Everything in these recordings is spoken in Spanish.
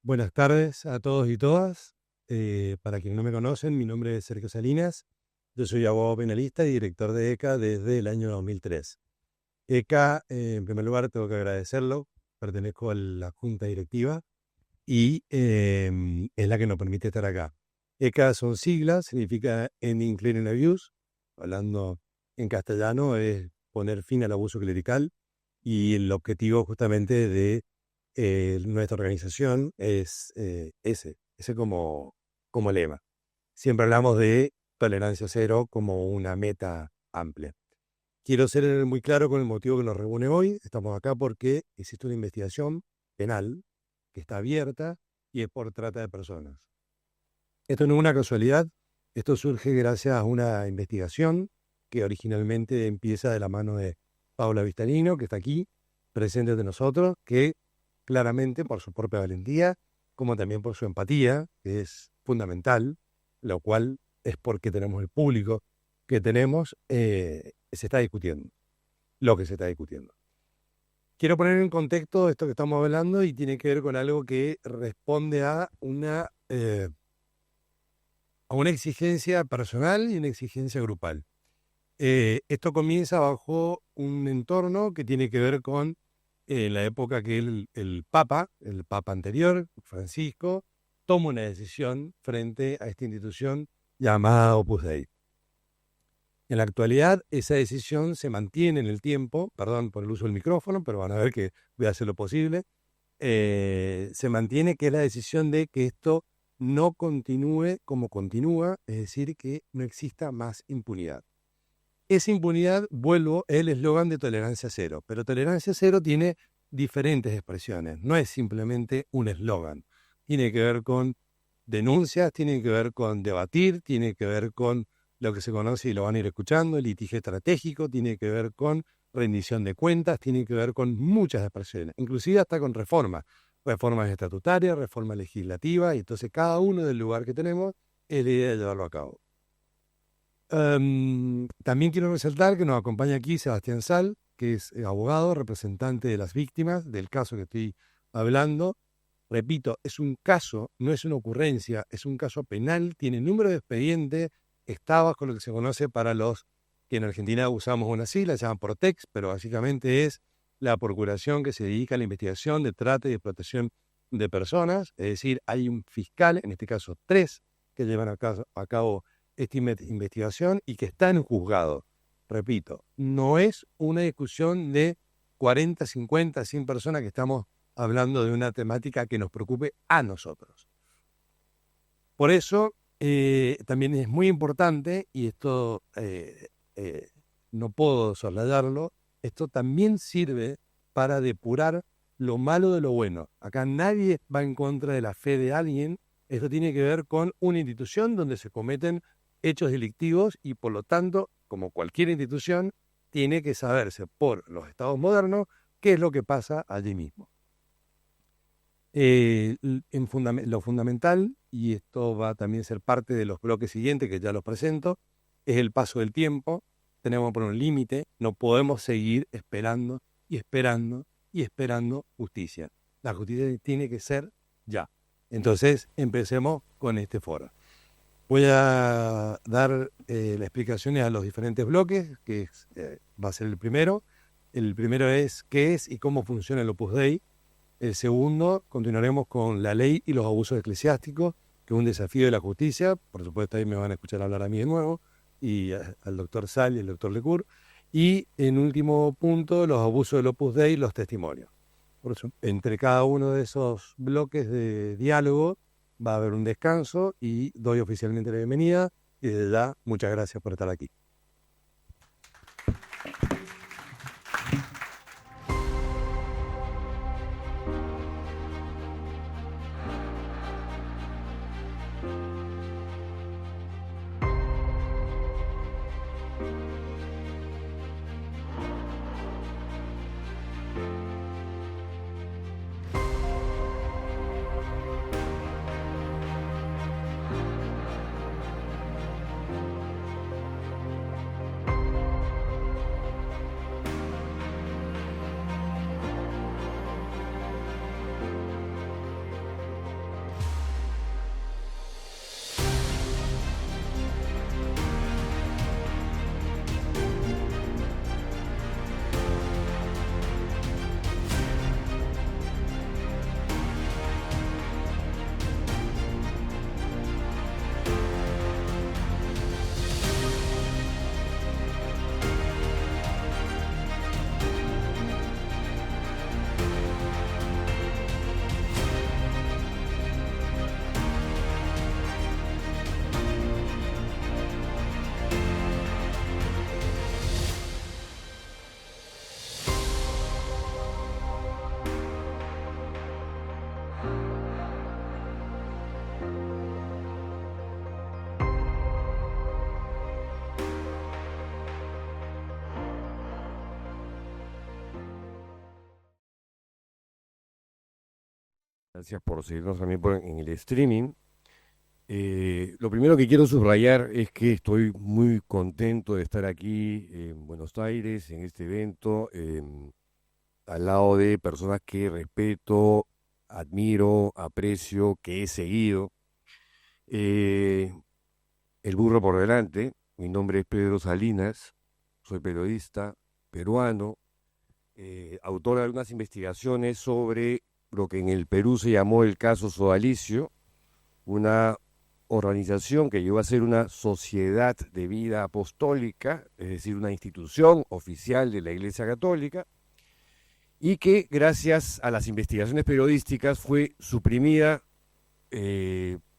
Buenas tardes a todos y todas. Para quienes no me conocen, mi nombre es Sergio Salinas. Yo soy abogado penalista y director de ECA desde el año 2003. ECA, en primer lugar, tengo que agradecerlo. Pertenezco a la junta directiva y es la que nos permite estar acá. ECA son siglas, significa Ending Clearing Abuse. Hablando en castellano es poner fin al abuso clerical, y el objetivo justamente de nuestra organización es ese como lema. Siempre hablamos de tolerancia cero como una meta amplia. Quiero ser muy claro con el motivo que nos reúne hoy. Estamos acá porque existe una investigación penal que está abierta y es por trata de personas. Esto no es una casualidad. Esto surge gracias a una investigación que originalmente empieza de la mano de Paula Vistarino, que está aquí, presente de nosotros, que claramente por su propia valentía, como también por su empatía, que es fundamental, lo cual es porque tenemos el público que tenemos, se está discutiendo, lo que se está discutiendo. Quiero poner en contexto esto que estamos hablando y tiene que ver con algo que responde a una exigencia personal y una exigencia grupal. Esto comienza bajo un entorno que tiene que ver con la época que el Papa anterior, Francisco, toma una decisión frente a esta institución llamada Opus Dei. En la actualidad, esa decisión se mantiene en el tiempo, perdón por el uso del micrófono, pero van a ver que voy a hacer lo posible, se mantiene, que es la decisión de que esto no continúe como continúa, es decir, que no exista más impunidad. Esa impunidad, vuelvo, es el eslogan de tolerancia cero, pero tolerancia cero tiene diferentes expresiones, no es simplemente un eslogan. Tiene que ver con denuncias, tiene que ver con debatir, tiene que ver con lo que se conoce, y lo van a ir escuchando, el litigio estratégico, tiene que ver con rendición de cuentas, tiene que ver con muchas expresiones, inclusive hasta con reformas estatutarias, reformas legislativas, y entonces cada uno del lugar que tenemos es la idea de llevarlo a cabo. También quiero resaltar que nos acompaña aquí Sebastián Sal, que es abogado, representante de las víctimas del caso que estoy hablando. Repito, es un caso, no es una ocurrencia, es un caso penal, tiene número de expediente, está bajo lo que se conoce, para los que en Argentina usamos una sigla, se llama Protex, pero básicamente es la procuración que se dedica a la investigación de trata y de explotación de personas. Es decir, hay un fiscal, en este caso 3, que llevan a cabo esta investigación y que está en juzgado. Repito, no es una discusión de 40, 50, 100 personas, que estamos hablando de una temática que nos preocupe a nosotros. Por eso, también es muy importante, y esto no puedo soslayarlo, esto también sirve para depurar lo malo de lo bueno. Acá nadie va en contra de la fe de alguien. Esto tiene que ver con una institución donde se cometen hechos delictivos y, por lo tanto, como cualquier institución, tiene que saberse por los estados modernos qué es lo que pasa allí mismo. Lo fundamental, y esto va a también ser parte de los bloques siguientes que ya los presento, es el paso del tiempo. Tenemos que poner un límite, no podemos seguir esperando y esperando y esperando justicia. La justicia tiene que ser ya. Entonces, empecemos con este foro. Voy a dar las explicaciones a los diferentes bloques, que va a ser el primero. El primero es qué es y cómo funciona el Opus Dei. El segundo, continuaremos con la ley y los abusos eclesiásticos, que es un desafío de la justicia. Por supuesto, ahí me van a escuchar hablar a mí de nuevo, y al doctor Sal y al doctor Lecour. Y en último punto, los abusos del Opus Dei y los testimonios. Por eso, entre cada uno de esos bloques de diálogo va a haber un descanso, y doy oficialmente la bienvenida. Y desde ya, muchas gracias por estar aquí. Gracias por seguirnos también en el streaming. Lo primero que quiero subrayar es que estoy muy contento de estar aquí en Buenos Aires, en este evento, al lado de personas que respeto, admiro, aprecio, que he seguido. Eh, el burro por delante, mi nombre es Pedro Salinas, soy periodista peruano, autor de algunas investigaciones sobre lo que en el Perú se llamó el caso Sodalicio, una organización que llegó a ser una sociedad de vida apostólica, es decir, una institución oficial de la Iglesia Católica, y que gracias a las investigaciones periodísticas fue suprimida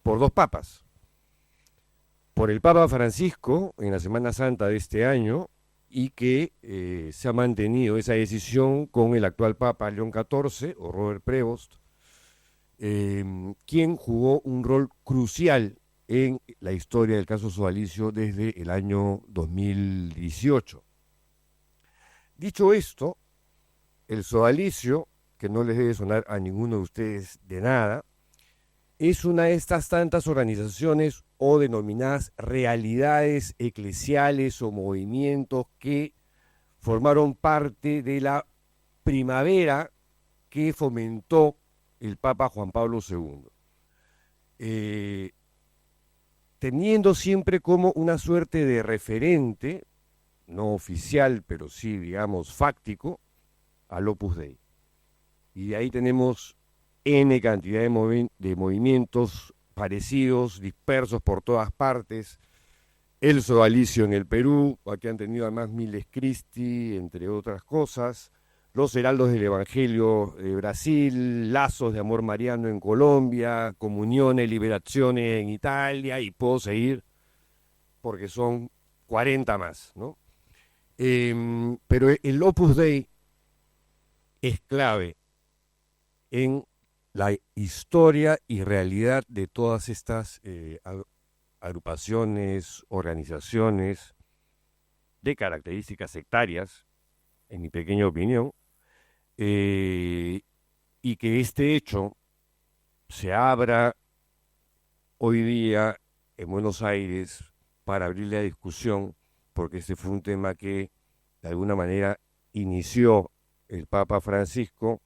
por dos papas. Por el Papa Francisco en la Semana Santa de este año, y que se ha mantenido esa decisión con el actual Papa León XIV o Robert Prevost, quien jugó un rol crucial en la historia del caso Sodalicio desde el año 2018. Dicho esto, el Sodalicio, que no les debe sonar a ninguno de ustedes de nada, es una de estas tantas organizaciones o denominadas realidades eclesiales o movimientos que formaron parte de la primavera que fomentó el Papa Juan Pablo II, eh, teniendo siempre como una suerte de referente, no oficial, pero sí, digamos, fáctico, al Opus Dei. Y de ahí tenemos N cantidad de movimientos parecidos, dispersos por todas partes. El Sodalicio en el Perú, aquí han tenido además Miles Christi, entre otras cosas. Los Heraldos del Evangelio de Brasil, Lazos de Amor Mariano en Colombia, Comuniones, Liberaciones en Italia, y puedo seguir porque son 40 más, ¿no? Pero el Opus Dei es clave en la historia y realidad de todas estas agrupaciones, organizaciones de características sectarias, en mi pequeña opinión, eh, y que este hecho se abra hoy día en Buenos Aires para abrirle a discusión, porque este fue un tema que de alguna manera inició el Papa Francisco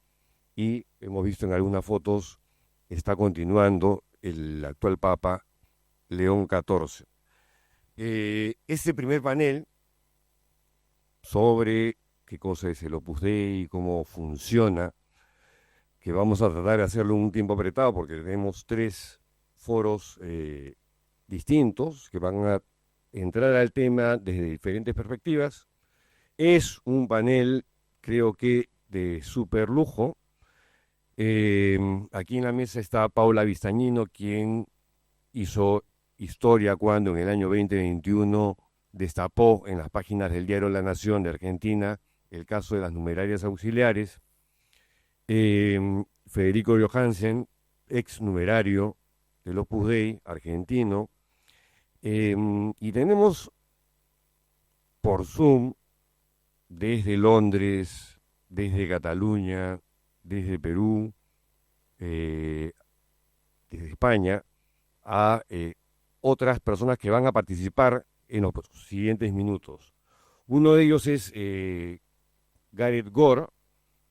y hemos visto en algunas fotos está continuando el actual Papa León XIV. Este primer panel sobre qué cosa es el Opus Dei, cómo funciona, que vamos a tratar de hacerlo en un tiempo apretado porque tenemos tres foros distintos que van a entrar al tema desde diferentes perspectivas. Es un panel, creo que, de super lujo. Aquí en la mesa está Paula Vistañino, quien hizo historia cuando en el año 2021 destapó en las páginas del diario La Nación de Argentina el caso de las numerarias auxiliares. Federico Johansen, ex numerario del Opus Dei argentino. Y tenemos por Zoom desde Londres, desde Cataluña, desde Perú, eh, desde España, a otras personas que van a participar en los siguientes minutos. Uno de ellos es Gareth Gore,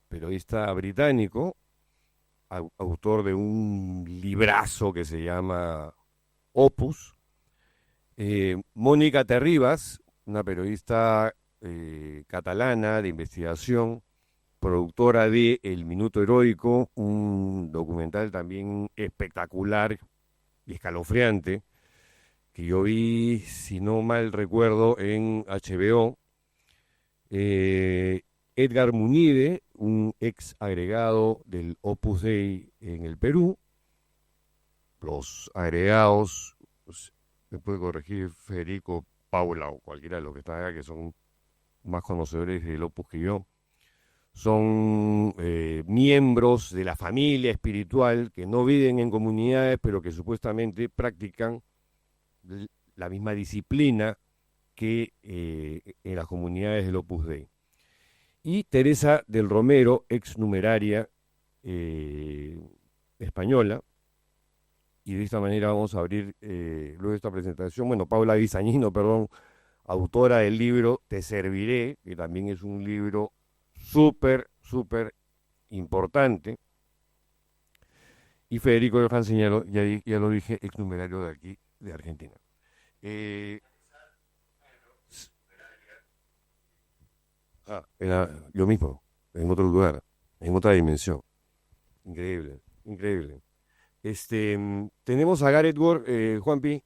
periodista británico, autor de un librazo que se llama Opus. Mónica Terribas, una periodista catalana de investigación, productora de El Minuto Heroico, un documental también espectacular y escalofriante, que yo vi, si no mal recuerdo, en HBO. Edgar Munide, un ex agregado del Opus Dei en el Perú. Los agregados, pues, me puede corregir Federico, Paula o cualquiera de los que están acá, que son más conocedores del Opus que yo, son miembros de la familia espiritual que no viven en comunidades, pero que supuestamente practican la misma disciplina que en las comunidades del Opus Dei. Y Teresa del Romero, ex numeraria, española, y de esta manera vamos a abrir luego esta presentación. Bueno, Paula Bizañino, perdón, autora del libro Te Serviré, que también es un libro súper, súper importante, y Federico Johansen, ya lo dije, ex numerario de aquí, de Argentina. Eh, Era yo mismo, en otro lugar, en otra dimensión. Increíble, increíble. Tenemos a Gareth Ward, Juanpi,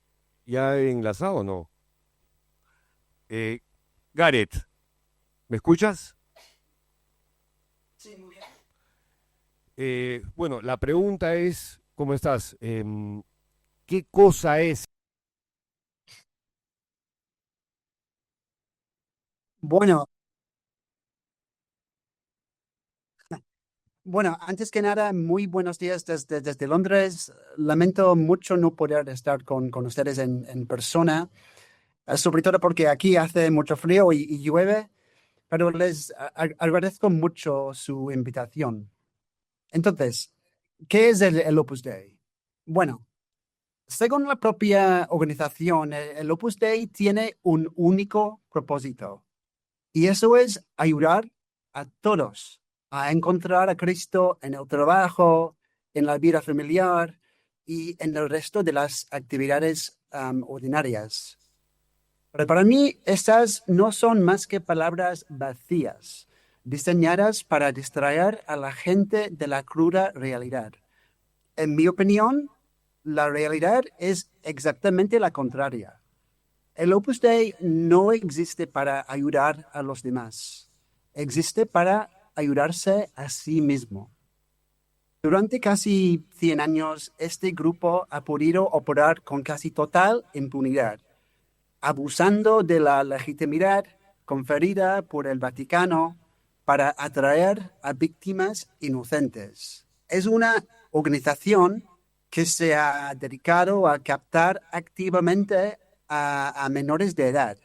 ya enlazado o no. Eh, Gareth, ¿me escuchas? Sí, muy bien. Bueno, la pregunta es, ¿cómo estás? ¿Qué cosa es? Bueno, bueno, antes que nada, muy buenos días desde Londres. Lamento mucho no poder estar con ustedes en persona, sobre todo porque aquí hace mucho frío y llueve, pero les agradezco mucho su invitación. Entonces, ¿qué es el Opus Dei? Bueno, según la propia organización, el Opus Dei tiene un único propósito. Y eso es ayudar a todos a encontrar a Cristo en el trabajo, en la vida familiar y en el resto de las actividades ordinarias. Pero para mí, estas no son más que palabras vacías, diseñadas para distraer a la gente de la cruda realidad. En mi opinión, la realidad es exactamente la contraria. El Opus Dei no existe para ayudar a los demás, existe para ayudarse a sí mismo. Durante casi 100 años, este grupo ha podido operar con casi total impunidad, abusando de la legitimidad conferida por el Vaticano para atraer a víctimas inocentes. Es una organización que se ha dedicado a captar activamente a menores de edad,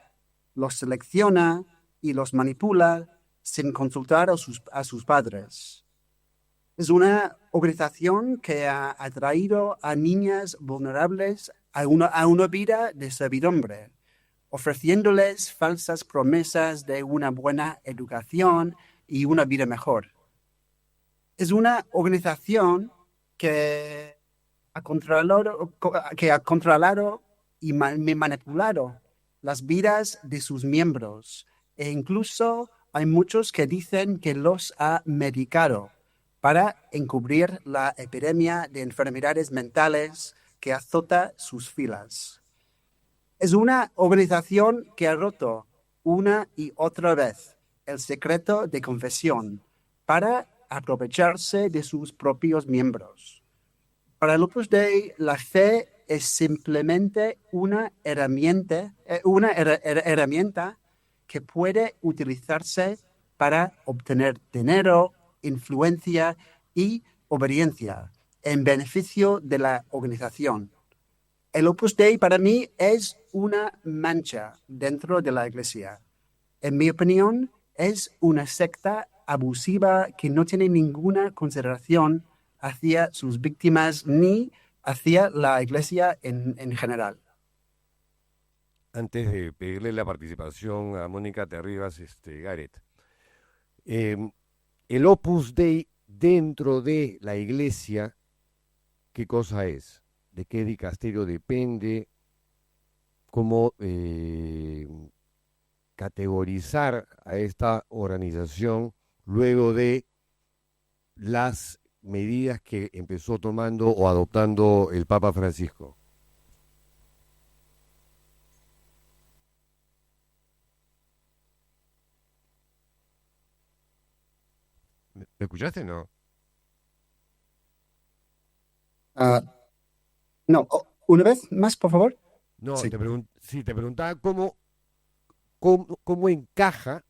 los selecciona y los manipula sin consultar a sus padres. Es una organización que ha atraído a niñas vulnerables a una vida de servidumbre, ofreciéndoles falsas promesas de una buena educación y una vida mejor. Es una organización que que ha controlado y manipulado las vidas de sus miembros e incluso hay muchos que dicen que los ha medicado para encubrir la epidemia de enfermedades mentales que azota sus filas. Es una organización que ha roto una y otra vez el secreto de confesión para aprovecharse de sus propios miembros. Para el Opus Dei, la fe es simplemente una herramienta que puede utilizarse para obtener dinero, influencia y obediencia en beneficio de la organización. El Opus Dei para mí es una mancha dentro de la Iglesia. En mi opinión, es una secta abusiva que no tiene ninguna consideración hacia sus víctimas ni hacia la Iglesia en general. Antes de pedirle la participación a Mónica Terribas, Gareth, em, el Opus Dei dentro de la iglesia, ¿qué cosa es? ¿De qué dicasterio depende? ¿Cómo categorizar a esta organización luego de las medidas que empezó tomando o adoptando el Papa Francisco? ¿Me escuchaste? No. Ah, no, una vez más, por favor. No, Sí. sí, te preguntaba cómo encaja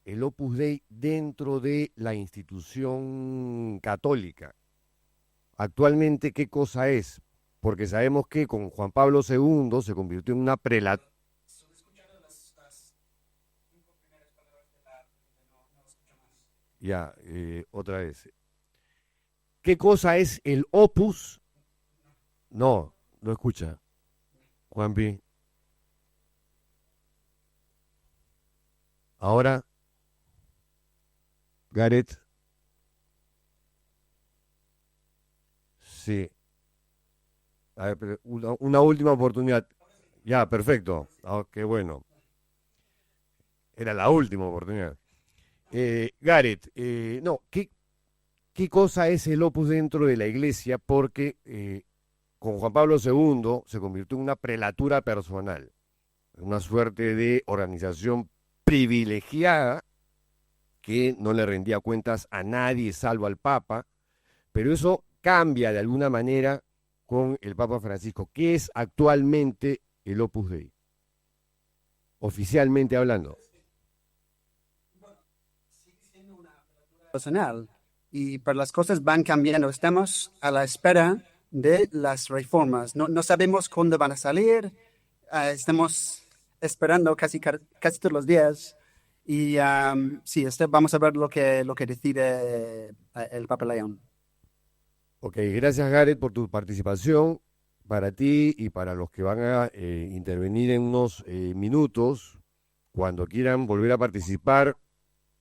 el Opus Dei dentro de la institución católica. Actualmente, ¿qué cosa es? Porque sabemos que con Juan Pablo II se convirtió en una prelatura. Ya, otra vez. ¿Qué cosa es el Opus? No, no escucha. Juanpi. Ahora, Gareth. Sí. A ver, pero una última oportunidad. Ya, perfecto. Ah, qué bueno. Era la última oportunidad. Gareth, no, ¿qué cosa es el Opus dentro de la iglesia? Porque con Juan Pablo II se convirtió en una prelatura personal, una suerte de organización privilegiada que no le rendía cuentas a nadie salvo al Papa, pero eso cambia de alguna manera con el Papa Francisco. ¿Qué es actualmente el Opus Dei? Oficialmente hablando. Personal. Y pero las cosas van cambiando. Estamos a la espera de las reformas. No sabemos cuándo van a salir. Estamos esperando casi todos los días. Y sí, vamos a ver lo que decide el Papa León. Ok, gracias Gareth por tu participación. Para ti y para los que van a intervenir en unos minutos, cuando quieran volver a participar,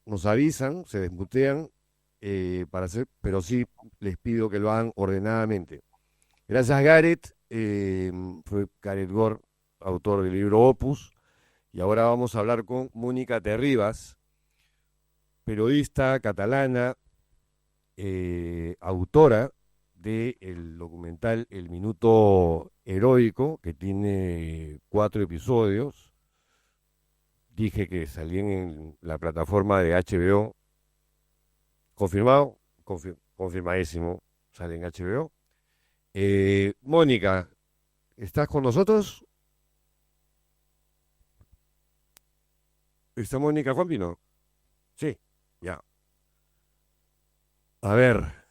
nos avisan, se desmutean, pero sí les pido que lo hagan ordenadamente. Gracias Gareth, fue Gareth Gore, autor del libro Opus, y ahora vamos a hablar con Mónica Terribas, periodista catalana, autora del documental El Minuto Heroico, que tiene 4 episodios. Dije que salían en la plataforma de HBO. ¿Confirmado? Confirmadísimo. Sale en HBO. Mónica, ¿estás con nosotros? ¿Está Mónica Juanpi, no? Sí, ya. A ver.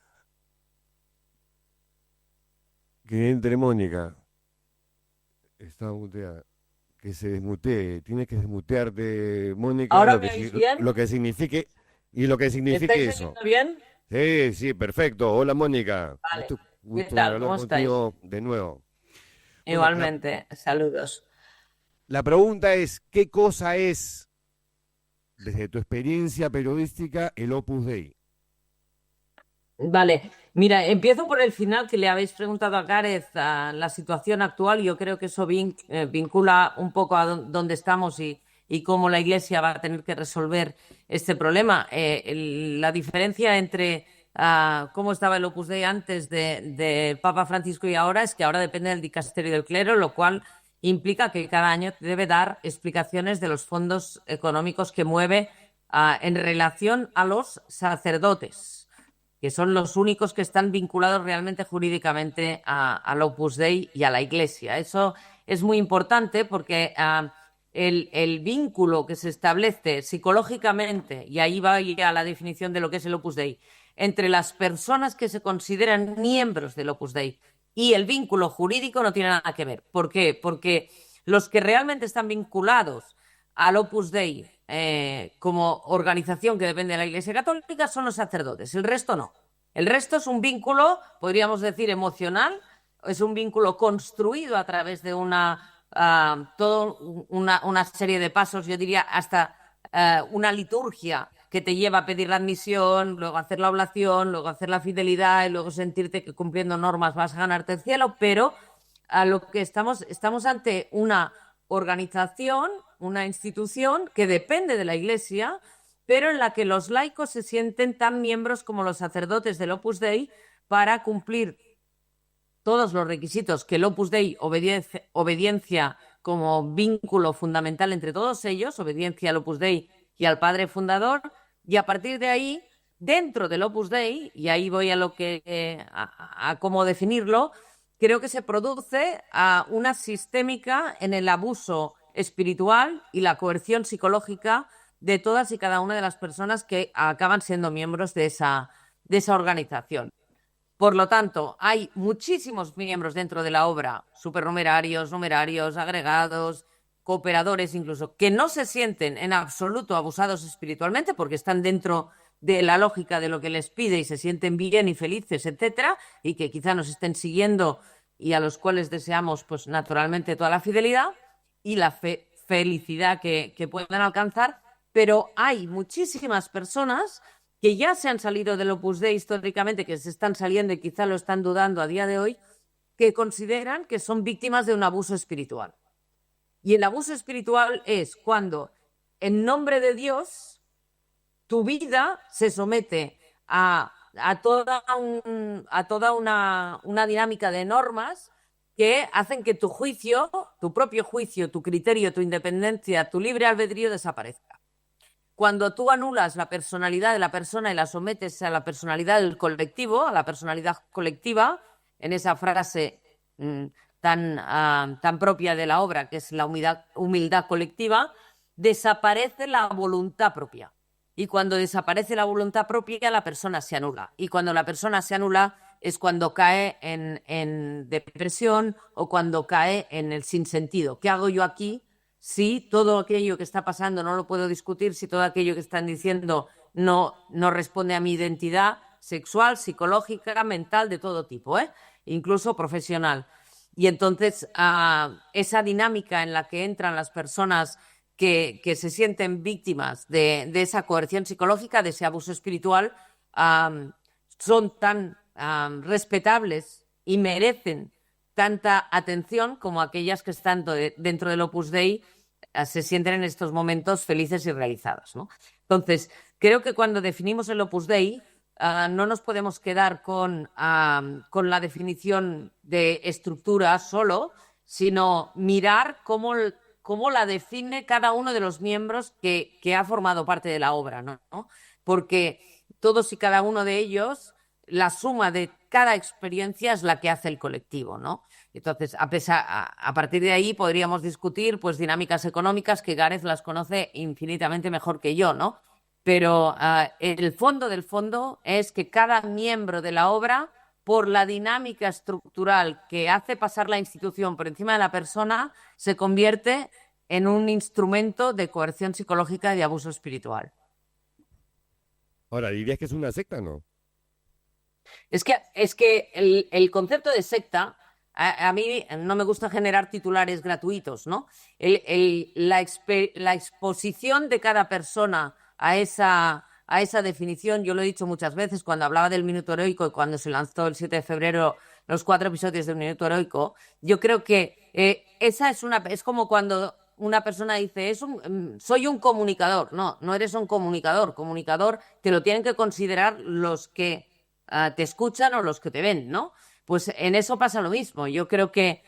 Que entre Mónica. Está muteada. Que se desmutee. Tienes que desmutearte, Mónica, ¿Ahora me oís bien? lo que signifique y lo que signifique ¿Estáis eso. oyendo bien? Sí, sí, perfecto. Hola, Mónica. Vale. Gusto ¿Qué en tal? hablar ¿Cómo estáis? contigo de nuevo. Bueno, Igualmente, saludos. la pregunta es, ¿qué cosa es, desde tu experiencia periodística, el Opus Dei? Vale, mira, empiezo por el final que le habéis preguntado a Gareth a la situación actual. Yo creo que eso vincula un poco a dónde estamos y cómo la Iglesia va a tener que resolver este problema. La diferencia entre cómo estaba el Opus Dei antes de Papa Francisco y ahora es que ahora depende del dicasterio del clero, lo cual implica que cada año debe dar explicaciones de los fondos económicos que mueve en relación a los sacerdotes, que son los únicos que están vinculados realmente jurídicamente al Opus Dei y a la Iglesia. Eso es muy importante porque el vínculo que se establece psicológicamente, y ahí va ya la definición de lo que es el Opus Dei, entre las personas que se consideran miembros del Opus Dei y el vínculo jurídico no tiene nada que ver. ¿Por qué? Porque los que realmente están vinculados al Opus Dei como organización que depende de la Iglesia Católica son los sacerdotes, el resto no. El resto es un vínculo, podríamos decir, emocional, es un vínculo construido a través de toda una serie de pasos, yo diría hasta una liturgia que te lleva a pedir la admisión, luego hacer la oblación, luego hacer la fidelidad y luego sentirte que cumpliendo normas vas a ganarte el cielo, pero a lo que estamos ante una organización, una institución que depende de la Iglesia, pero en la que los laicos se sienten tan miembros como los sacerdotes del Opus Dei para cumplir todos los requisitos que el Opus Dei obediencia como vínculo fundamental entre todos ellos, obediencia al Opus Dei y al Padre Fundador, y a partir de ahí, dentro del Opus Dei, y ahí voy a lo que a cómo definirlo, creo que se produce una sistémica en el abuso espiritual y la coerción psicológica de todas y cada una de las personas que acaban siendo miembros de esa organización. Por lo tanto, hay muchísimos miembros dentro de la obra, supernumerarios, numerarios, agregados, cooperadores incluso, que no se sienten en absoluto abusados espiritualmente porque están dentro de la lógica de lo que les pide y se sienten bien y felices, etcétera, y que quizá nos estén siguiendo y a los cuales deseamos, pues naturalmente, toda la fidelidad y la felicidad que puedan alcanzar, pero hay muchísimas personas que ya se han salido del Opus Dei históricamente, que se están saliendo y quizá lo están dudando a día de hoy, que consideran que son víctimas de un abuso espiritual. Y el abuso espiritual es cuando, en nombre de Dios, tu vida se somete a toda una dinámica de normas que hacen que tu juicio, tu propio juicio, tu criterio, tu independencia, tu libre albedrío desaparezca. Cuando tú anulas la personalidad de la persona y la sometes a la personalidad del colectivo, a la personalidad colectiva, en esa frase tan propia de la obra, que es la humildad colectiva, desaparece la voluntad propia. Y cuando desaparece la voluntad propia, la persona se anula. Y cuando la persona se anula es cuando cae en depresión o cuando cae en el sinsentido. ¿Qué hago yo aquí? Si todo aquello que está pasando no lo puedo discutir, si todo aquello que están diciendo no responde a mi identidad sexual, psicológica, mental, de todo tipo, incluso profesional. Y entonces esa dinámica en la que entran las personas que se sienten víctimas de esa coerción psicológica, de ese abuso espiritual, son tan respetables y merecen tanta atención como aquellas que están dentro del Opus Dei se sienten en estos momentos felices y realizadas, ¿no? Entonces, creo que cuando definimos el Opus Dei no nos podemos quedar con la definición de estructura solo, sino mirar cómo la define cada uno de los miembros que ha formado parte de la obra, ¿no? Porque todos y cada uno de ellos, la suma de cada experiencia es la que hace el colectivo, ¿no? Entonces, a partir de ahí podríamos discutir pues dinámicas económicas que Gareth las conoce infinitamente mejor que yo, ¿no? Pero el fondo del fondo es que cada miembro de la obra, por la dinámica estructural que hace pasar la institución por encima de la persona, se convierte en un instrumento de coerción psicológica y de abuso espiritual. Ahora, ¿dirías que es una secta, no? Es que el concepto de secta, a mí no me gusta generar titulares gratuitos, ¿no? La exposición de cada persona a esa definición, yo lo he dicho muchas veces cuando hablaba del Minuto Heroico y cuando se lanzó el 7 de febrero los 4 episodios del Minuto Heroico, yo creo que esa es como cuando una persona dice, soy un comunicador. No eres un comunicador. Comunicador te lo tienen que considerar los que te escuchan o los que te ven, ¿no? Pues en eso pasa lo mismo. Yo creo que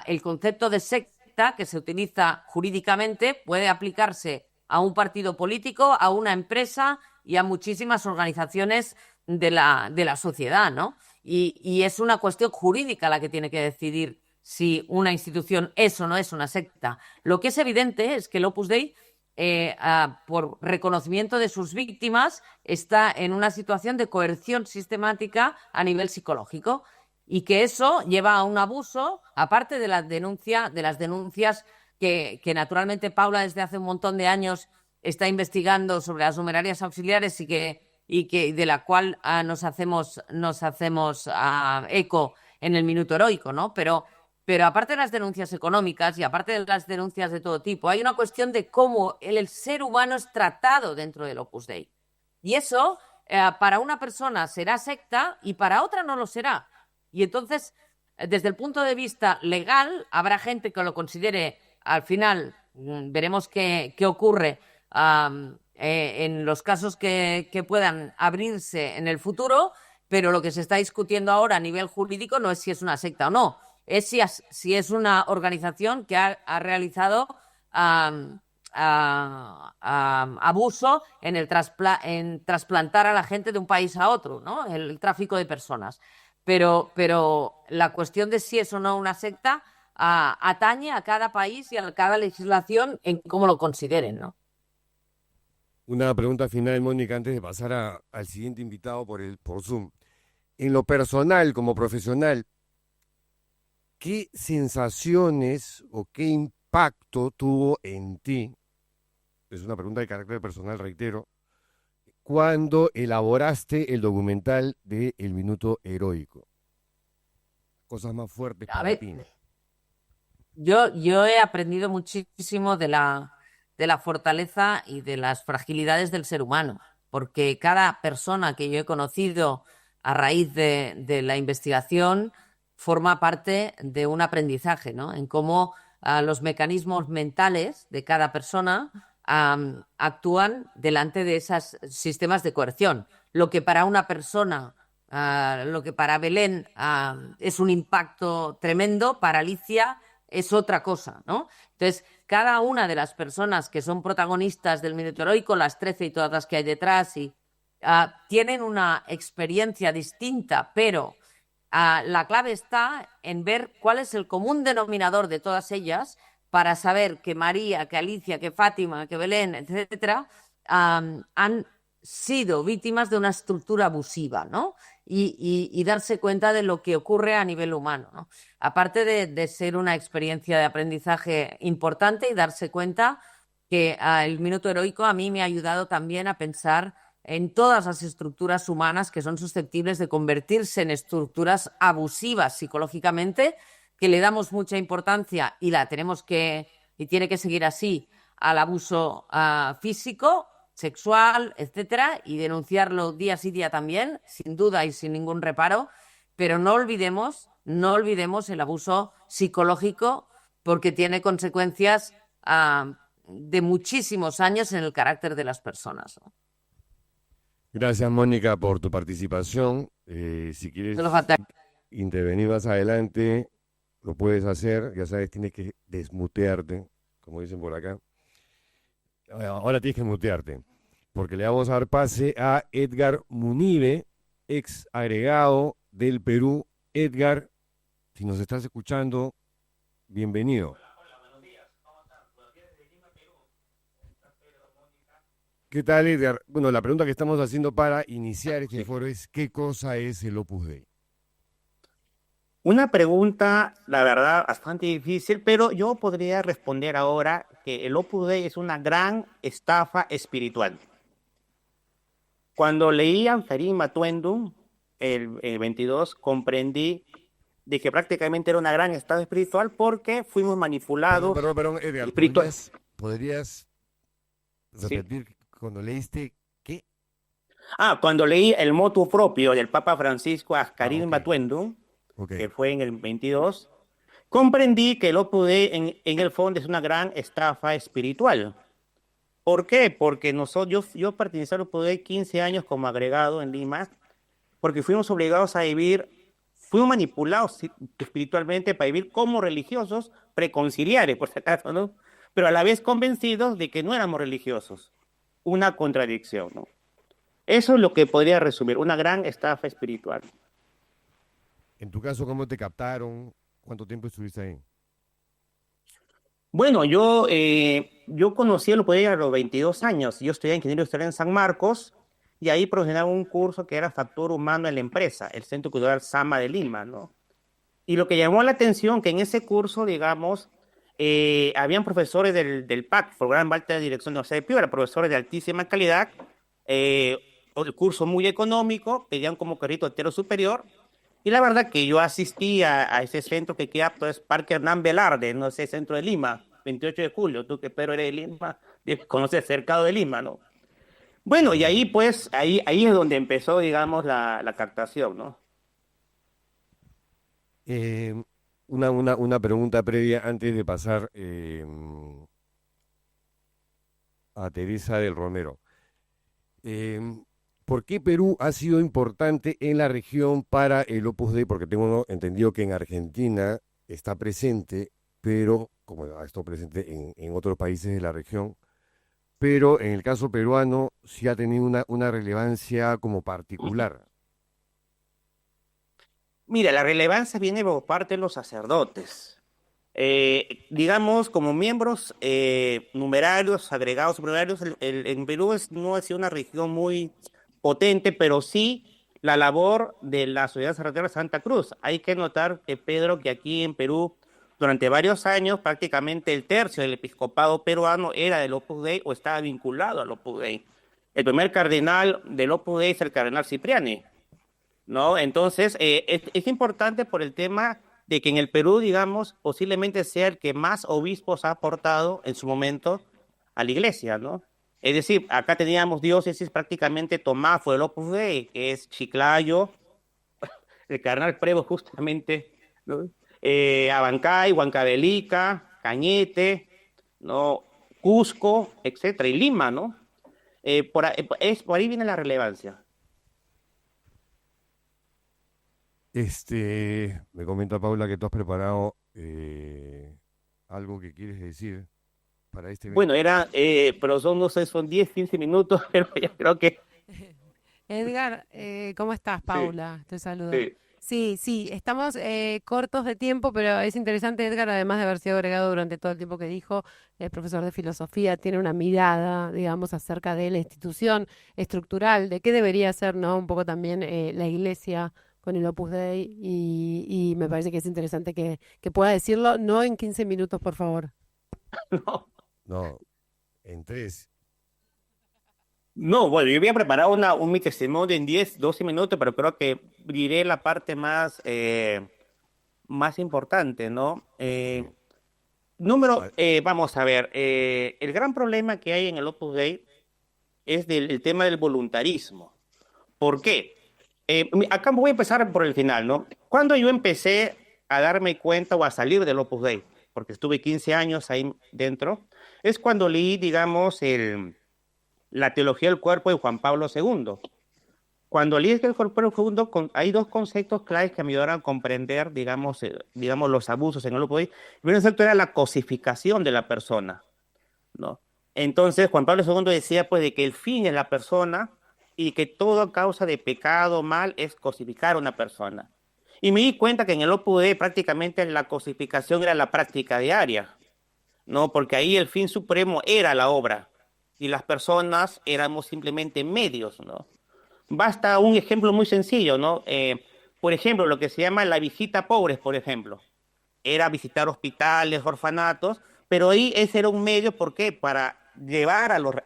el concepto de secta que se utiliza jurídicamente puede aplicarse a un partido político, a una empresa y a muchísimas organizaciones de la sociedad, ¿no? Y es una cuestión jurídica la que tiene que decidir si una institución es o no es una secta. Lo que es evidente es que el Opus Dei, por reconocimiento de sus víctimas, está en una situación de coerción sistemática a nivel psicológico y que eso lleva a un abuso, aparte de las denuncias que naturalmente Paula desde hace un montón de años está investigando sobre las numerarias auxiliares y que de la cual nos hacemos eco en el Minuto Heroico, ¿no? Pero aparte de las denuncias económicas y aparte de las denuncias de todo tipo, hay una cuestión de cómo el ser humano es tratado dentro del Opus Dei. Y eso, para una persona será secta y para otra no lo será. Y entonces, desde el punto de vista legal, habrá gente que lo considere, al final, veremos qué ocurre en los casos que puedan abrirse en el futuro, pero lo que se está discutiendo ahora a nivel jurídico no es si es una secta o no, es si es una organización que ha realizado abuso en trasplantar a la gente de un país a otro, ¿no? El tráfico de personas. Pero la cuestión de si es o no una secta atañe a cada país y a cada legislación en cómo lo consideren, ¿no? Una pregunta final, Mónica, antes de pasar al siguiente invitado por Zoom. En lo personal, como profesional, ¿qué sensaciones o qué impacto tuvo en ti? Es una pregunta de carácter personal, reitero. cuando elaboraste el documental de El Minuto Heroico? Cosas más fuertes A para ver, ti. yo he aprendido muchísimo de la fortaleza y de las fragilidades del ser humano, porque cada persona que yo he conocido a raíz de la investigación forma parte de un aprendizaje, ¿no? En cómo los mecanismos mentales de cada persona actúan delante de esos sistemas de coerción. Lo que para una persona, lo que para Belén es un impacto tremendo, para Alicia es otra cosa, ¿no? Entonces, cada una de las personas que son protagonistas del Minuto Heroico, las 13 y todas las que hay detrás, tienen una experiencia distinta, pero la clave está en ver cuál es el común denominador de todas ellas para saber que María, que Alicia, que Fátima, que Belén, etcétera, han sido víctimas de una estructura abusiva, ¿no? Y darse cuenta de lo que ocurre a nivel humano, ¿no? Aparte de ser una experiencia de aprendizaje importante y darse cuenta que el Minuto Heroico a mí me ha ayudado también a pensar en todas las estructuras humanas que son susceptibles de convertirse en estructuras abusivas psicológicamente, que le damos mucha importancia y y tiene que seguir así, al abuso físico, sexual, etcétera, y denunciarlo día sí día también, sin duda y sin ningún reparo, pero no olvidemos el abuso psicológico, porque tiene consecuencias de muchísimos años en el carácter de las personas, ¿no? Gracias, Mónica, por tu participación. Si quieres Solo falta- intervenir más adelante, lo puedes hacer. Ya sabes, tienes que desmutearte, como dicen por acá. Ahora tienes que mutearte, porque le vamos a dar pase a Edgar Munive, ex agregado del Perú. Edgar, si nos estás escuchando, bienvenido. ¿Qué tal, Edgar? Bueno, la pregunta que estamos haciendo para iniciar este foro es: ¿qué cosa es el Opus Dei? Una pregunta, la verdad, bastante difícil, pero yo podría responder ahora que el Opus Dei es una gran estafa espiritual. Cuando leí Anferim Matuendum, el 22, comprendí de que prácticamente era una gran estafa espiritual porque fuimos manipulados. Perdón, Edgar, espiritual. ¿podrías Sí. repetir cuando leíste qué? Cuando leí el motu propio del Papa Francisco Ascarim ok. Matuendum, Ok. que fue en el 22, comprendí que el Opus Dei en el fondo es una gran estafa espiritual. ¿Por qué? Porque yo pertenecí al Opus Dei 15 años como agregado en Lima, porque fuimos obligados a vivir, fuimos manipulados espiritualmente para vivir como religiosos preconciliares, por si acaso, ¿no? Pero a la vez convencidos de que no éramos religiosos. Una contradicción, ¿no? Eso es lo que podría resumir, una gran estafa espiritual. En tu caso, ¿cómo te captaron? ¿Cuánto tiempo estuviste ahí? Bueno, yo conocí el Opus Dei a los 22 años. Yo estudié Ingeniería Industrial en San Marcos y ahí promocionaba un curso que era Factor Humano en la Empresa, el Centro Cultural Sama de Lima, ¿no? Y lo que llamó la atención que en ese curso, digamos, habían profesores del PAC, Programa Alta de Dirección de la Universidad de Piura, profesores de altísima calidad, el curso muy económico, pedían como carrito entero superior. Y la verdad que yo asistí a ese centro que queda, pues, Parque Hernán Velarde, no sé, centro de Lima, 28 de julio, tú que Pedro eres de Lima, conoces cercado de Lima, ¿no? Bueno, y ahí, pues, ahí es donde empezó, digamos, la captación, ¿no? Una pregunta previa antes de pasar a Teresa del Romero. ¿Por qué Perú ha sido importante en la región para el Opus Dei? Porque tengo entendido que en Argentina está presente, pero como ha estado presente en otros países de la región, pero en el caso peruano sí ha tenido una relevancia como particular. Mira, la relevancia viene por parte de los sacerdotes. Digamos, como miembros numerarios, agregados numerarios, en Perú no ha sido una región muy potente, pero sí la labor de la Sociedad Sacerdotal de Santa Cruz. Hay que notar que, Pedro, que aquí en Perú, durante varios años, prácticamente el tercio del episcopado peruano era del Opus Dei o estaba vinculado al Opus Dei. El primer cardenal del Opus Dei es el cardenal Cipriani, ¿no? Entonces, es importante por el tema de que en el Perú, digamos, posiblemente sea el que más obispos ha aportado en su momento a la iglesia, ¿no? Es decir, acá teníamos diócesis prácticamente Tomás fue el Opus Dei, que es Chiclayo, el cardenal Prevo justamente, ¿no? Abancay, Huancavelica, Cañete, ¿no? Cusco, etcétera, y Lima, ¿no? Por ahí viene la relevancia. Me comenta Paula que tú has preparado algo que quieres decir para este evento. Bueno, pero son, no sé, son 10, 15 minutos, pero yo creo que Edgar, ¿cómo estás, Paula? Te saludo. sí. Sí, estamos cortos de tiempo, pero es interesante, Edgar, además de haber sido agregado durante todo el tiempo que dijo, el profesor de filosofía tiene una mirada, digamos, acerca de la institución estructural, de qué debería ser, ¿no? Un poco también la iglesia con el Opus Dei, y me parece que es interesante que pueda decirlo, no en 15 minutos, por favor. No, No, en 3. no, bueno, yo había preparado mi testimonio en 10, 12 minutos, pero creo que diré la parte más importante, ¿no? Vamos a ver, el gran problema que hay en el Opus Dei es el tema del voluntarismo. ¿Por qué? Acá voy a empezar por el final, ¿no? Cuando yo empecé a darme cuenta o a salir del Opus Dei, porque estuve 15 años ahí dentro, es cuando leí, digamos, la teología del cuerpo de Juan Pablo II. Cuando leí el cuerpo del segundo, hay dos conceptos claves que me ayudaron a comprender, digamos, los abusos en el Opus Dei. El primer concepto era la cosificación de la persona, ¿no? Entonces, Juan Pablo II decía, pues, de que el fin es la persona y que toda causa de pecado o mal es cosificar a una persona. Y me di cuenta que en el Opus Dei prácticamente la cosificación era la práctica diaria, ¿no? Porque ahí el fin supremo era la obra y las personas éramos simplemente medios, ¿no? Basta un ejemplo muy sencillo, ¿no? Por ejemplo, lo que se llama la visita a pobres, por ejemplo, era visitar hospitales, orfanatos, pero ahí ese era un medio, ¿por qué? Para llevar a los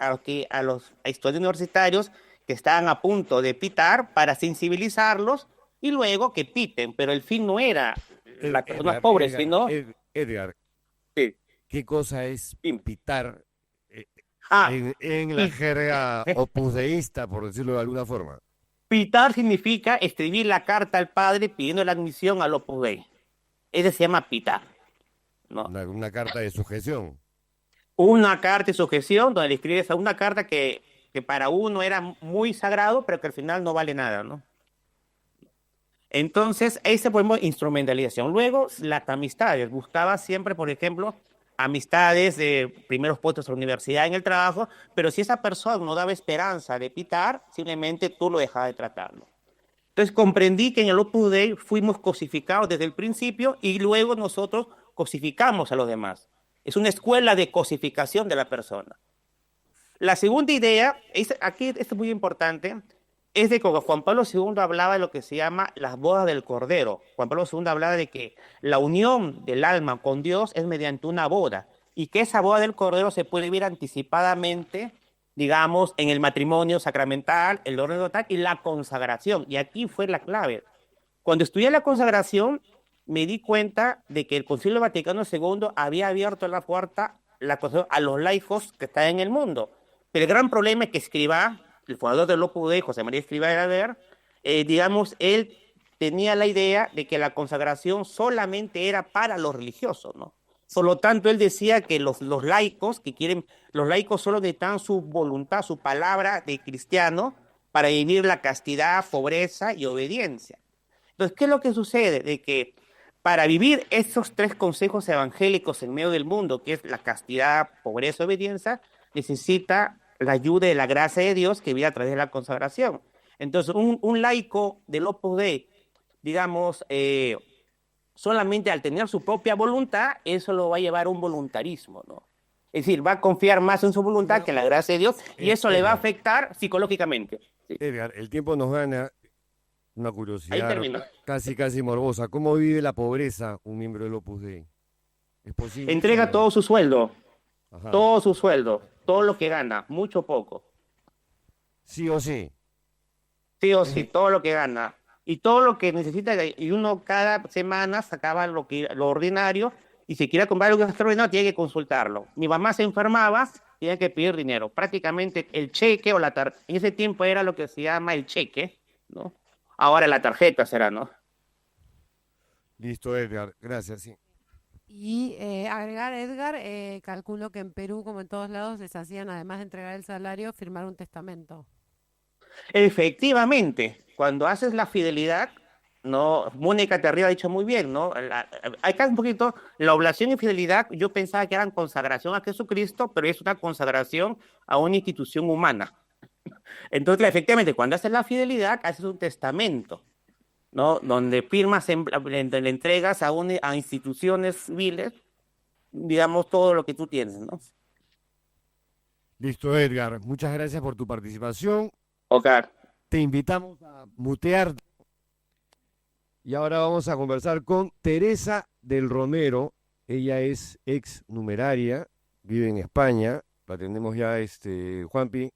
estudiantes universitarios que estaban a punto de pitar, para sensibilizarlos y luego que piten, pero el fin no era las personas pobres, sino... Edgar, Sí, ¿qué cosa es dime. pitar Ah, en la jerga opusdeísta, por decirlo de alguna forma? pitar significa escribir la carta al padre pidiendo la admisión al Opus Dei. Ese se llama pitar, ¿no? Una carta de sujeción. Una carta de sujeción donde le escribes a una carta que para uno era muy sagrado, pero que al final no vale nada, ¿no? Entonces, ese fue instrumentalización. Luego, las amistades. Buscaba siempre, por ejemplo, amistades de primeros puestos en la universidad, en el trabajo, pero si esa persona no daba esperanza de pitar, simplemente tú lo dejabas de tratarlo. Entonces comprendí que en el Opus Dei fuimos cosificados desde el principio y luego nosotros cosificamos a los demás. Es una escuela de cosificación de la persona. La segunda idea, aquí esto es muy importante, es de que Juan Pablo II hablaba de lo que se llama las bodas del Cordero. Juan Pablo II hablaba de que la unión del alma con Dios es mediante una boda y que esa boda del Cordero se puede vivir anticipadamente, digamos, en el matrimonio sacramental, el orden total y la consagración. Y aquí fue la clave. Cuando estudié la consagración, me di cuenta de que el Concilio Vaticano II había abierto la puerta a los laicos que están en el mundo. Pero el gran problema es que Escrivá, el fundador del Opus Dei, José María Escrivá de Ader, digamos, él tenía la idea de que la consagración solamente era para los religiosos, ¿no? Por lo tanto, él decía que los laicos los laicos solo necesitan su voluntad, su palabra de cristiano para vivir la castidad, pobreza y obediencia. Entonces, ¿qué es lo que sucede? De que para vivir esos tres consejos evangélicos en medio del mundo, que es la castidad, pobreza, obediencia, necesita la ayuda de la gracia de Dios que viene a través de la consagración. Entonces, un laico del Opus Dei, digamos, solamente al tener su propia voluntad, eso lo va a llevar a un voluntarismo, ¿no? Es decir, va a confiar más en su voluntad que en la gracia de Dios y eso le va a afectar psicológicamente. Sí. Edgar, el tiempo nos gana. Una Ahí curiosidad termino. casi morbosa. ¿Cómo vive la pobreza un miembro del Opus Dei? ¿Es posible? Entrega todo su sueldo, Ajá. todo su sueldo, todo lo que gana, mucho o poco. Sí o sí. Sí o sí, todo lo que gana. Y todo lo que necesita, y uno cada semana sacaba lo ordinario, y si quiere comprar algo extraordinario, tiene que consultarlo. Mi mamá se enfermaba, tiene que pedir dinero. Prácticamente el cheque o en ese tiempo era lo que se llama el cheque, ¿no? Ahora la tarjeta será, ¿no? Listo, Edgar. Gracias, sí. Y agregar, Edgar, calculo que en Perú, como en todos lados, les hacían, además de entregar el salario, firmar un testamento. Efectivamente, cuando haces la fidelidad, no, Mónica Terriba ha dicho muy bien, ¿no? Acá un poquito, la oblación y fidelidad, yo pensaba que eran consagración a Jesucristo, pero es una consagración a una institución humana. Entonces, efectivamente, cuando haces la fidelidad, haces un testamento, ¿no? Donde firmas, le entregas a instituciones civiles, digamos, todo lo que tú tienes, ¿no? Listo, Edgar. Muchas gracias por tu participación. Ok. Te invitamos a mutear. Y ahora vamos a conversar con Teresa del Romero. Ella es ex numeraria, vive en España. La tenemos ya, Juanpi,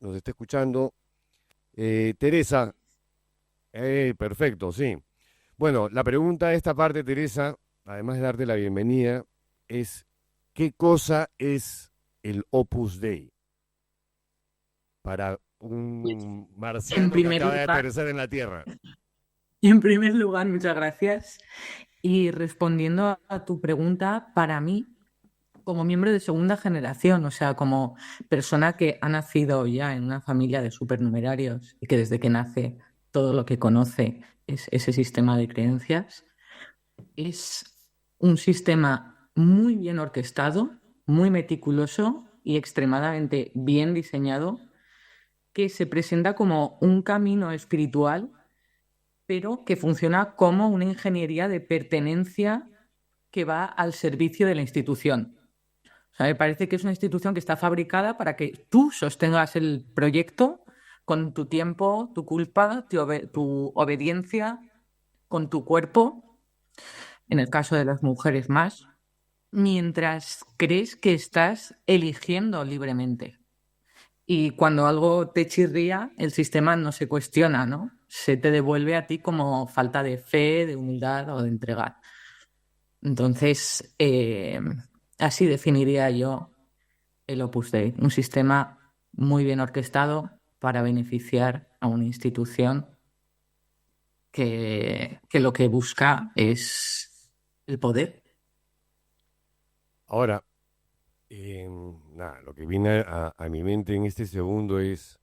nos está escuchando. Teresa, perfecto, sí. Bueno, la pregunta de esta parte, Teresa, además de darte la bienvenida, es ¿qué cosa es el Opus Dei para Pues, un en marciano que primer acaba de lugar, aterrizar en la Tierra? muchas gracias. Y respondiendo a tu pregunta, para mí, como miembro de segunda generación, o sea, como persona que ha nacido ya en una familia de supernumerarios y que desde que nace todo lo que conoce es ese sistema de creencias, es un sistema muy bien orquestado, muy meticuloso y extremadamente bien diseñado que se presenta como un camino espiritual, pero que funciona como una ingeniería de pertenencia que va al servicio de la institución. O sea, me parece que es una institución que está fabricada para que tú sostengas el proyecto con tu tiempo, tu culpa, tu obediencia, con tu cuerpo, en el caso de las mujeres más, mientras crees que estás eligiendo libremente. Y cuando algo te chirría, el sistema no se cuestiona, ¿no? Se te devuelve a ti como falta de fe, de humildad o de entregar. Entonces, así definiría yo el Opus Dei, un sistema muy bien orquestado para beneficiar a una institución que lo que busca es el poder. Ahora, nada, lo que viene a mi mente en este segundo es,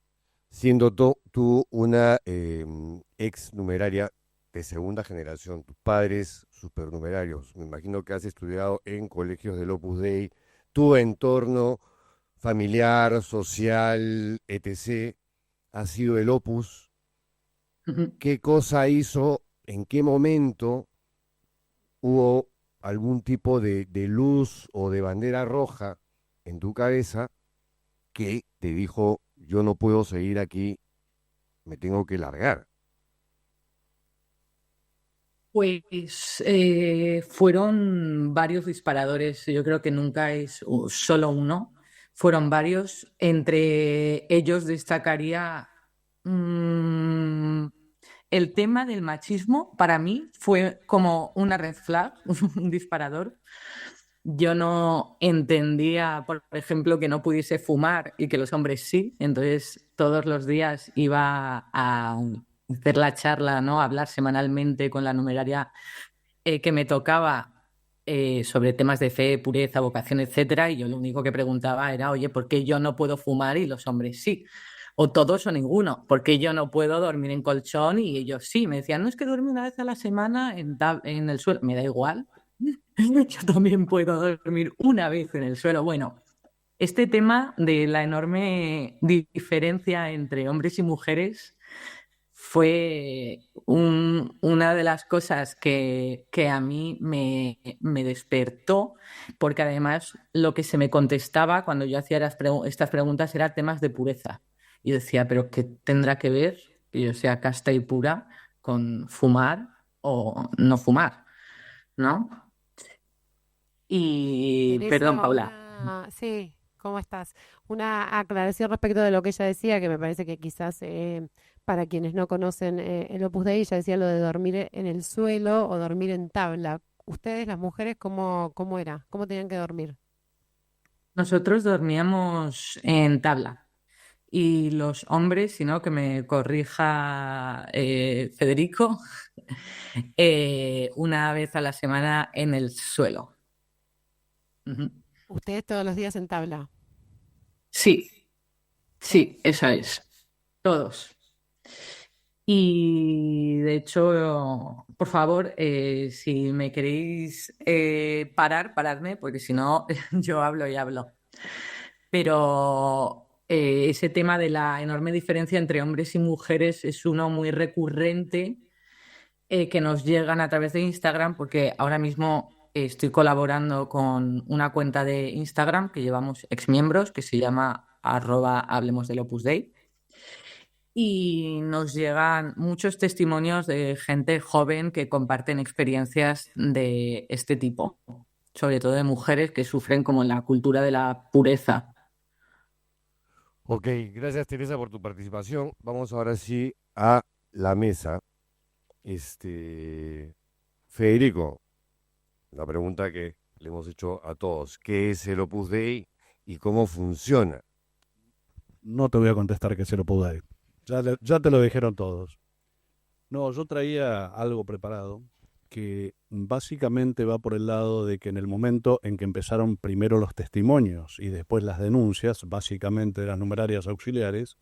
siendo tú una ex numeraria de segunda generación, tus padres supernumerarios, me imagino que has estudiado en colegios del Opus Dei, tu entorno familiar, social, etc., ha sido el Opus. ¿Qué cosa hizo? ¿En qué momento hubo algún tipo de luz o de bandera roja en tu cabeza que te dijo, yo no puedo seguir aquí, me tengo que largar? Pues fueron varios disparadores, yo creo que nunca es solo uno, fueron varios. Entre ellos destacaría mm, el tema del machismo, para mí fue como una red flag, un disparador. Yo no entendía, por ejemplo, que no pudiese fumar y que los hombres sí. Entonces, todos los días iba a hacer la charla, ¿no? A hablar semanalmente con la numeraria que me tocaba sobre temas de fe, pureza, vocación, etcétera. Y yo lo único que preguntaba era, oye, ¿por qué yo no puedo fumar y los hombres sí? O todos o ninguno. ¿Por qué yo no puedo dormir en colchón y ellos sí? Me decían, no, es que duerme una vez a la semana en el suelo. Me da igual. Yo también puedo dormir una vez en el suelo. Bueno, este tema de la enorme diferencia entre hombres y mujeres fue una de las cosas que a mí me despertó, porque además lo que se me contestaba cuando yo hacía estas preguntas era temas de pureza. Y yo decía, ¿pero qué tendrá que ver que yo sea casta y pura con fumar o no fumar? ¿No? Y, Teresa, perdón, Paula. sí, ¿Cómo estás? Una aclaración respecto de lo que ella decía, que me parece que quizás para quienes no conocen el Opus Dei, ella decía lo de dormir en el suelo o dormir en tabla. Ustedes, las mujeres, ¿cómo era? ¿Cómo tenían que dormir? Nosotros dormíamos en tabla y los hombres, si no, que me corrija Federico, una vez a la semana en el suelo. Ujú. Ustedes todos los días en tabla. Sí, sí, esa es. Todos. Y de hecho, por favor, si me queréis paradme, porque si no, yo hablo y hablo. Pero ese tema de la enorme diferencia entre hombres y mujeres es uno muy recurrente que nos llegan a través de Instagram, porque ahora mismo estoy colaborando con una cuenta de Instagram que llevamos exmiembros, que se llama @hablemos del Opus Dei. Y nos llegan muchos testimonios de gente joven que comparten experiencias de este tipo, sobre todo de mujeres que sufren como la cultura de la pureza. Ok, gracias Teresa por tu participación. Vamos ahora sí a la mesa. Federico, la pregunta que le hemos hecho a todos, ¿qué es el Opus Dei y cómo funciona? No te voy a contestar qué es el Opus Dei. Ya te lo dijeron todos. No, yo traía algo preparado que básicamente va por el lado de que en el momento en que empezaron primero los testimonios y después las denuncias, básicamente de las numerarias auxiliares,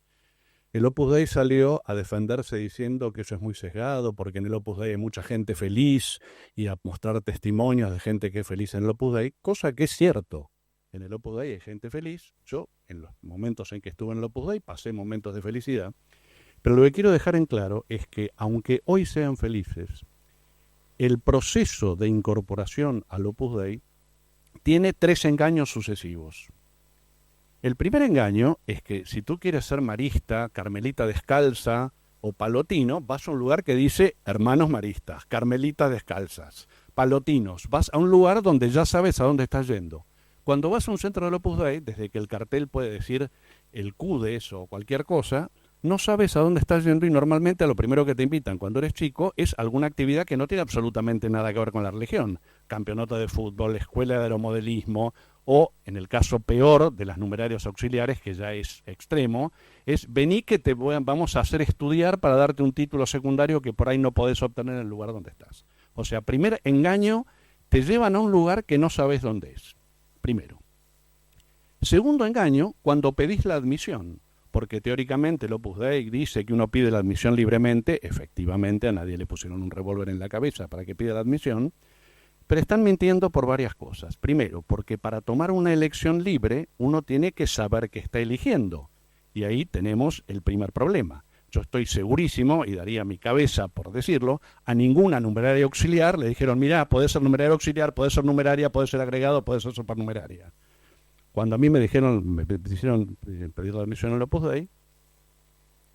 el Opus Dei salió a defenderse diciendo que eso es muy sesgado, porque en el Opus Dei hay mucha gente feliz y a mostrar testimonios de gente que es feliz en el Opus Dei, cosa que es cierto. En el Opus Dei hay gente feliz. Yo, en los momentos en que estuve en el Opus Dei, pasé momentos de felicidad. Pero lo que quiero dejar en claro es que, aunque hoy sean felices, el proceso de incorporación al Opus Dei tiene 3 engaños sucesivos. El primer engaño es que si tú quieres ser marista, carmelita descalza o palotino, vas a un lugar que dice hermanos maristas, carmelitas descalzas, palotinos. Vas a un lugar donde ya sabes a dónde estás yendo. Cuando vas a un centro del Opus Dei, desde que el cartel puede decir el CUDES o cualquier cosa, no sabes a dónde estás yendo y normalmente a lo primero que te invitan cuando eres chico es alguna actividad que no tiene absolutamente nada que ver con la religión. Campeonato de fútbol, escuela de aeromodelismo o, en el caso peor de las numerarias auxiliares, que ya es extremo, es vení que vamos a hacer estudiar para darte un título secundario que por ahí no podés obtener en el lugar donde estás. O sea, primer engaño, te llevan a un lugar que no sabes dónde es. Primero. Segundo engaño, cuando pedís la admisión, porque teóricamente el Opus Dei dice que uno pide la admisión libremente, efectivamente a nadie le pusieron un revólver en la cabeza para que pida la admisión, pero están mintiendo por varias cosas. Primero, porque para tomar una elección libre uno tiene que saber qué está eligiendo, y ahí tenemos el primer problema. Yo estoy segurísimo, y daría mi cabeza por decirlo, a ninguna numeraria auxiliar le dijeron, mirá, podés ser numeraria auxiliar, podés ser numeraria, podés ser agregado, podés ser supernumeraria. Cuando a mí me hicieron pedir la admisión en el Opus Dei,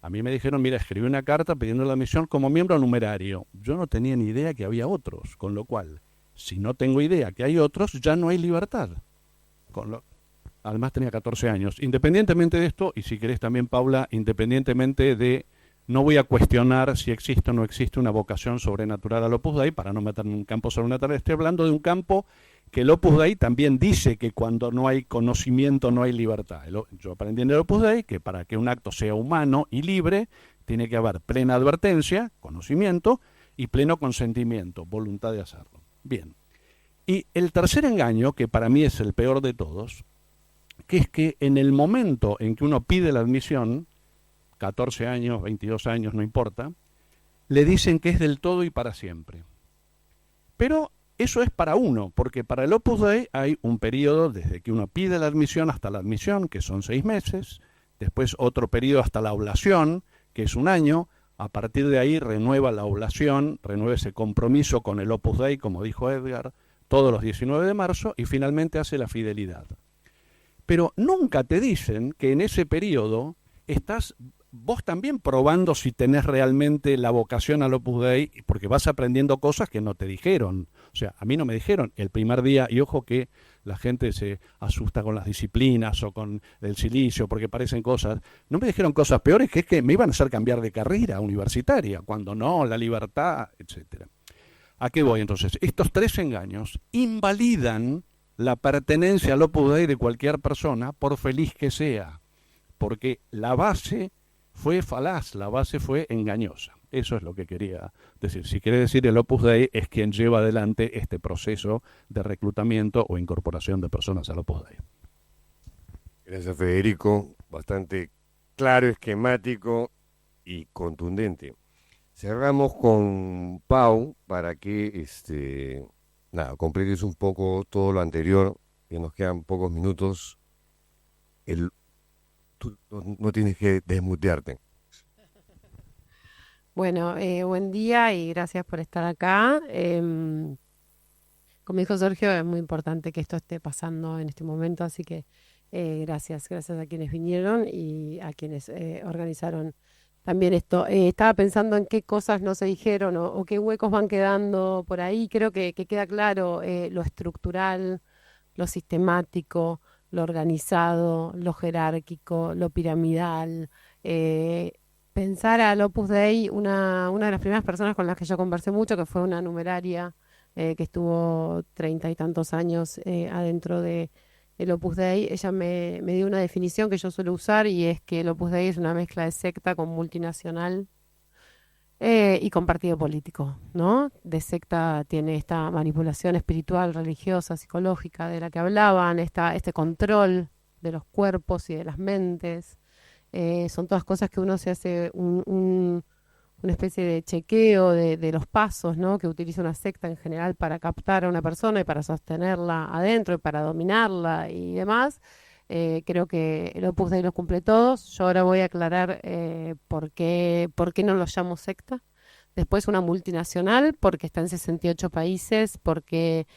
a mí me dijeron, mira, escribí una carta pidiendo la admisión como miembro numerario. Yo no tenía ni idea que había otros, con lo cual, si no tengo idea que hay otros, ya no hay libertad. Además tenía 14 años. Independientemente de esto, y si querés también, Paula, independientemente de, no voy a cuestionar si existe o no existe una vocación sobrenatural al Opus Dei, para no meterme en un campo sobrenatural, estoy hablando de un campo que el Opus Dei también dice que cuando no hay conocimiento no hay libertad. Yo aprendí en el Opus Dei que para que un acto sea humano y libre, tiene que haber plena advertencia, conocimiento, y pleno consentimiento, voluntad de hacerlo. Bien. Y el tercer engaño, que para mí es el peor de todos, que es que en el momento en que uno pide la admisión, 14 años, 22 años, no importa, le dicen que es del todo y para siempre. Pero eso es para uno, porque para el Opus Dei hay un periodo desde que uno pide la admisión hasta la admisión, que son 6 meses, después otro periodo hasta la oblación, que es 1 año, a partir de ahí renueva la oblación, renueva ese compromiso con el Opus Dei, como dijo Edgar, todos los 19 de marzo, y finalmente hace la fidelidad. Pero nunca te dicen que en ese periodo estás vos también probando si tenés realmente la vocación al Opus Dei, porque vas aprendiendo cosas que no te dijeron. O sea, a mí no me dijeron el primer día, y ojo que la gente se asusta con las disciplinas o con el silicio porque parecen cosas, no me dijeron cosas peores, que es que me iban a hacer cambiar de carrera universitaria, cuando no, la libertad, etcétera. ¿A qué voy entonces? Estos 3 engaños invalidan la pertenencia al Opus Dei de cualquier persona, por feliz que sea, porque la base fue falaz, la base fue engañosa. Eso es lo que quería decir. Si quiere decir, el Opus Dei es quien lleva adelante este proceso de reclutamiento o incorporación de personas al Opus Dei. Gracias, Federico. Bastante claro, esquemático y contundente. Cerramos con Pau para que completes un poco todo lo anterior, que nos quedan pocos minutos. Tú no tienes que desmutearte. Bueno, buen día y gracias por estar acá. Como dijo Sergio, es muy importante que esto esté pasando en este momento, así que gracias a quienes vinieron y a quienes organizaron también esto. Estaba pensando en qué cosas no se dijeron o qué huecos van quedando por ahí. Creo que queda claro lo estructural, lo sistemático, lo organizado, lo jerárquico, lo piramidal. Pensar al Opus Dei, una de las primeras personas con las que yo conversé mucho, que fue una numeraria que estuvo 30 y tantos años adentro de el Opus Dei, ella me dio una definición que yo suelo usar, y es que el Opus Dei es una mezcla de secta con multinacional y con partido político, ¿no? De secta tiene esta manipulación espiritual, religiosa, psicológica de la que hablaban, este control de los cuerpos y de las mentes. Son todas cosas que uno se hace una especie de chequeo de los pasos, ¿no? Que utiliza una secta en general para captar a una persona y para sostenerla adentro y para dominarla y demás. Creo que el Opus Dei los cumple todos. Yo ahora voy a aclarar por qué no los llamo secta. Después una multinacional, porque está en 68 países, porque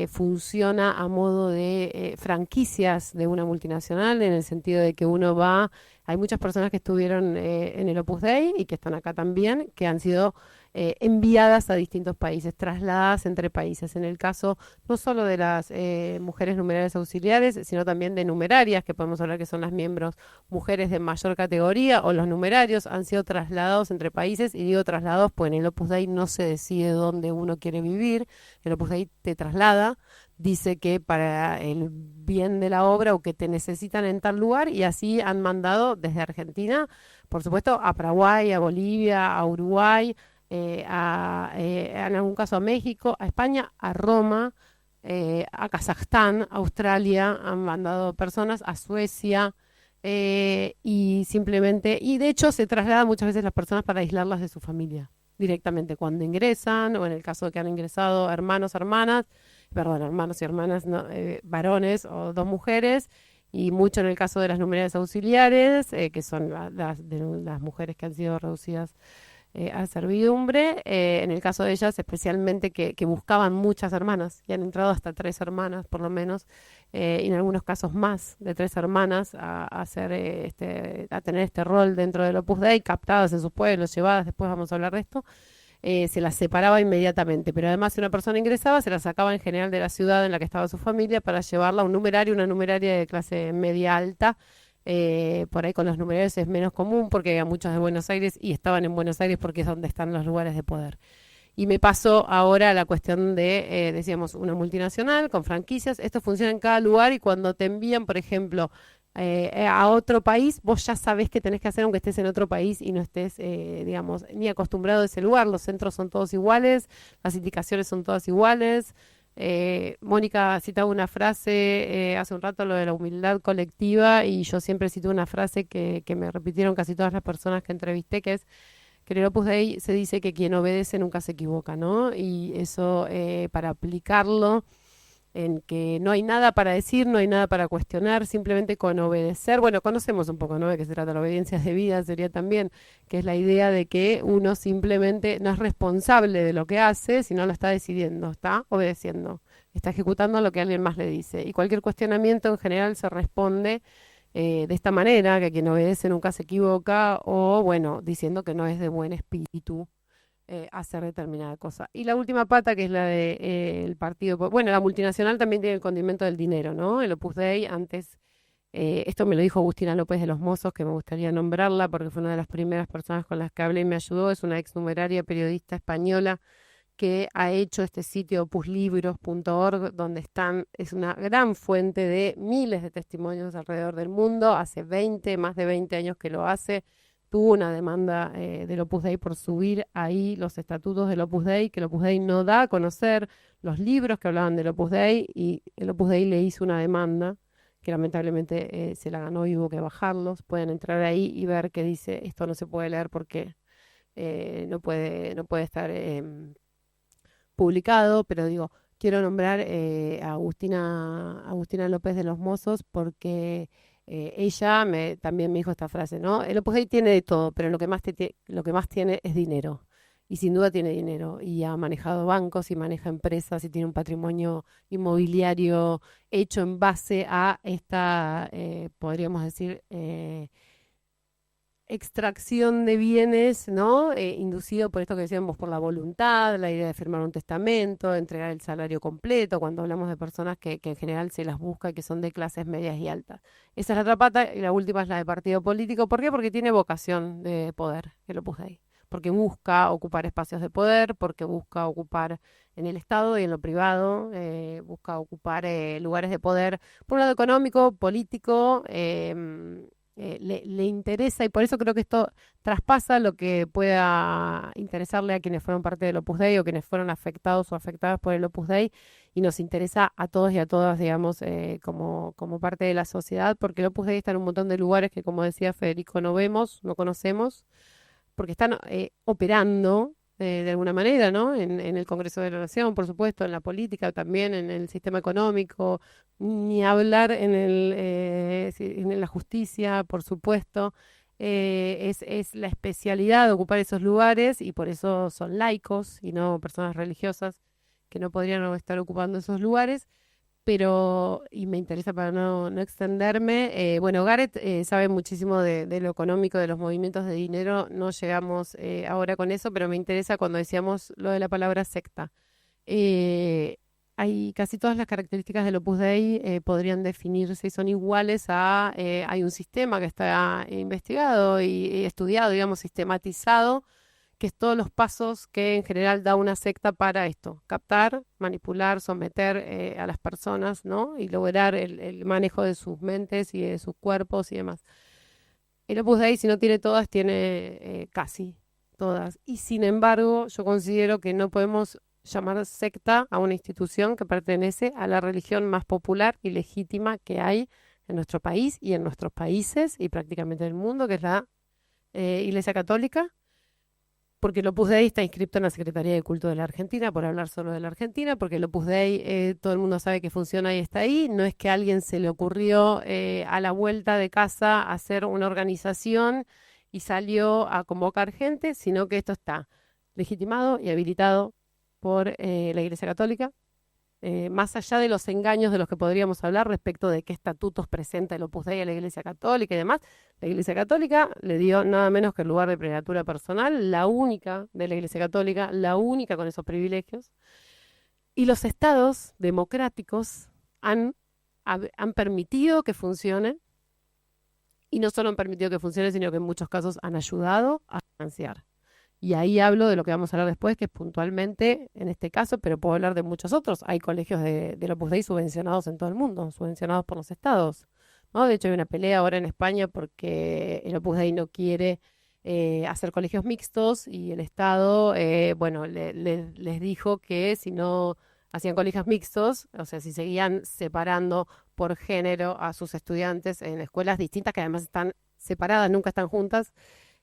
funciona a modo de franquicias de una multinacional, en el sentido de que uno va. Hay muchas personas que estuvieron en el Opus Dei y que están acá también, que han sido enviadas a distintos países, trasladadas entre países. En el caso no solo de las mujeres numerarias auxiliares, sino también de numerarias, que podemos hablar que son las miembros mujeres de mayor categoría, o los numerarios han sido trasladados entre países. Y digo trasladados, pues en el Opus Dei no se decide dónde uno quiere vivir, el Opus Dei te traslada, dice que para el bien de la obra o que te necesitan en tal lugar, y así han mandado desde Argentina, por supuesto, a Paraguay, a Bolivia, a Uruguay, en algún caso a México, a España, a Roma, a Kazajstán, a Australia, han mandado personas, a Suecia, y de hecho se trasladan muchas veces las personas para aislarlas de su familia directamente cuando ingresan, o en el caso de que han ingresado hermanos y hermanas, no, varones o 2 mujeres, y mucho en el caso de las numerarias auxiliares, que son las mujeres que han sido reducidas a servidumbre. En el caso de ellas, especialmente que buscaban muchas hermanas, y han entrado hasta 3 hermanas por lo menos, y en algunos casos más de 3 hermanas a tener este rol dentro del Opus Dei, captadas en sus pueblos, llevadas, después vamos a hablar de esto. Se las separaba inmediatamente, pero además, si una persona ingresaba, se la sacaba en general de la ciudad en la que estaba su familia para llevarla a una numeraria de clase media alta. Por ahí con los numerarios es menos común, porque había muchos de Buenos Aires y estaban en Buenos Aires porque es donde están los lugares de poder. Y me paso ahora a la cuestión de, decíamos, una multinacional con franquicias. Esto funciona en cada lugar, y cuando te envían, por ejemplo, a otro país, vos ya sabés qué tenés que hacer aunque estés en otro país y no estés, digamos, ni acostumbrado a ese lugar. Los centros son todos iguales, las indicaciones son todas iguales. Mónica citaba una frase hace un rato, lo de la humildad colectiva, y yo siempre cito una frase que me repitieron casi todas las personas que entrevisté, que es que en el Opus Dei se dice que quien obedece nunca se equivoca, ¿no? Y eso, para aplicarlo en que no hay nada para decir, no hay nada para cuestionar, simplemente con obedecer. Bueno, conocemos un poco, ¿no?, de qué se trata la obediencia debida, sería también, que es la idea de que uno simplemente no es responsable de lo que hace, sino lo está decidiendo, está obedeciendo, está ejecutando lo que alguien más le dice. Y cualquier cuestionamiento en general se responde de esta manera, que quien obedece nunca se equivoca, o bueno, diciendo que no es de buen espíritu hacer determinada cosa. Y la última pata, que es la de el partido, bueno, la multinacional también tiene el condimento del dinero, ¿no? El Opus Dei antes, esto me lo dijo Agustina López de los Mozos, que me gustaría nombrarla porque fue una de las primeras personas con las que hablé y me ayudó, es una exnumeraria periodista española que ha hecho este sitio opuslibros.org, donde es una gran fuente de miles de testimonios alrededor del mundo, hace más de 20 años que lo hace. Tuvo una demanda del Opus Dei por subir ahí los estatutos del Opus Dei, que el Opus Dei no da a conocer los libros que hablaban del Opus Dei, y el Opus Dei le hizo una demanda que lamentablemente se la ganó y hubo que bajarlos. Pueden entrar ahí y ver que dice, esto no se puede leer porque no puede estar publicado, pero digo, quiero nombrar a Agustina López de los Mozos porque ella también me dijo esta frase, ¿no? El Opus Dei tiene de todo, pero lo que más tiene es dinero. Y sin duda tiene dinero. Y ha manejado bancos y maneja empresas y tiene un patrimonio inmobiliario hecho en base a esta, podríamos decir, extracción de bienes, ¿no? Inducido por esto que decíamos, por la voluntad, la idea de firmar un testamento, entregar el salario completo, cuando hablamos de personas que en general se las busca y que son de clases medias y altas. Esa es la otra pata, y la última es la de partido político. ¿Por qué? Porque tiene vocación de poder, que lo puse ahí. Porque busca ocupar espacios de poder, porque busca ocupar en el Estado y en lo privado, busca ocupar lugares de poder, por un lado económico, político, le interesa, y por eso creo que esto traspasa lo que pueda interesarle a quienes fueron parte del Opus Dei o quienes fueron afectados o afectadas por el Opus Dei, y nos interesa a todos y a todas, digamos, como parte de la sociedad, porque el Opus Dei está en un montón de lugares que, como decía Federico, no vemos, no conocemos, porque están operando de alguna manera, ¿no? En el Congreso de la Nación, por supuesto, en la política, también en el sistema económico, ni hablar en la justicia, por supuesto. Es la especialidad de ocupar esos lugares, y por eso son laicos y no personas religiosas que no podrían estar ocupando esos lugares. Pero, y me interesa para no extenderme, bueno, Gareth sabe muchísimo de lo económico, de los movimientos de dinero, no llegamos ahora con eso, pero me interesa cuando decíamos lo de la palabra secta. Hay casi todas las características del Opus Dei podrían definirse y son iguales a, hay un sistema que está investigado y estudiado, digamos, sistematizado, que es todos los pasos que en general da una secta para esto: captar, manipular, someter a las personas, ¿no? Y lograr el manejo de sus mentes y de sus cuerpos y demás. El Opus Dei, si no tiene todas, tiene casi todas. Y sin embargo, yo considero que no podemos llamar secta a una institución que pertenece a la religión más popular y legítima que hay en nuestro país y en nuestros países y prácticamente en el mundo, que es la Iglesia Católica. Porque el Opus Dei está inscrito en la Secretaría de Culto de la Argentina, por hablar solo de la Argentina, porque el Opus Dei todo el mundo sabe que funciona y está ahí. No es que a alguien se le ocurrió a la vuelta de casa hacer una organización y salió a convocar gente, sino que esto está legitimado y habilitado por la Iglesia Católica. Más allá de los engaños de los que podríamos hablar respecto de qué estatutos presenta el Opus Dei a la Iglesia Católica y demás, la Iglesia Católica le dio nada menos que el lugar de prelatura personal, la única de la Iglesia Católica, la única con esos privilegios. Y los estados democráticos han permitido que funcione, y no solo han permitido que funcione, sino que en muchos casos han ayudado a financiar. Y ahí hablo de lo que vamos a hablar después, que es puntualmente en este caso, pero puedo hablar de muchos otros. Hay colegios del Opus Dei subvencionados en todo el mundo, subvencionados por los estados, ¿no? De hecho, hay una pelea ahora en España porque el Opus Dei no quiere hacer colegios mixtos, y el Estado, bueno, les dijo que si no hacían colegios mixtos, o sea, si seguían separando por género a sus estudiantes en escuelas distintas, que además están separadas, nunca están juntas,